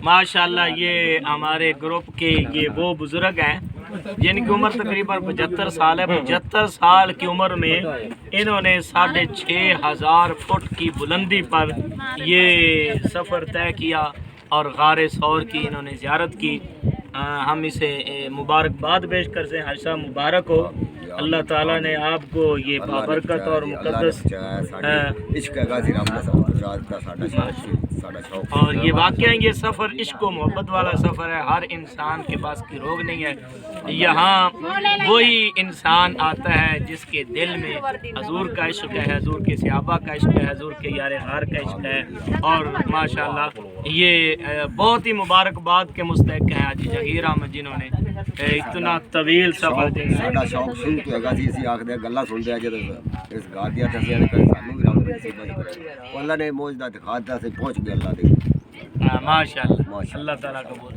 माशाल्लाह ये हमारे ग्रुप के ये वो बुज़ुर्ग हैं जिनकी उम्र तकरीबन 75 साल है। 75 साल की उम्र में इन्होंने 6500 फुट की बुलंदी पर ये सफ़र तय किया और गारे सौर की इन्होंने ज़ियारत की। हम इसे मुबारकबाद पेश करते हैं। हर्षा मुबारक हो, अल्लाह ताला ने आपको ये बाबरकत और मुक़द्दस और ये वाक़या ये सफ़र इश्क व मोहब्बत वाला सफ़र है। हर इंसान के पास की रोग नहीं है। यहाँ वही इंसान आता है जिसके दिल में हजूर का इश्क है, हजूर के सहाबा का इश्क है, हजूर के यार हार का इश्क है। और माशाल्लाह ये बहुत ही मुबारकबाद के मुस्तहिक हैं हाजी जहीर अहमद जिन्होंने इतना तवील सफ़र साडा शौक शुरू तो हैगा सी असीं आखदे गल्लां सुनदे जब इस गा दिया ते असीं कदे सानू भी रब नसीब करे। अल्लाह ने मौजदा दिखा दिता, असीं पहुंच गए अल्लाह दे। माशाल्लाह, अल्लाह ताला कबूल।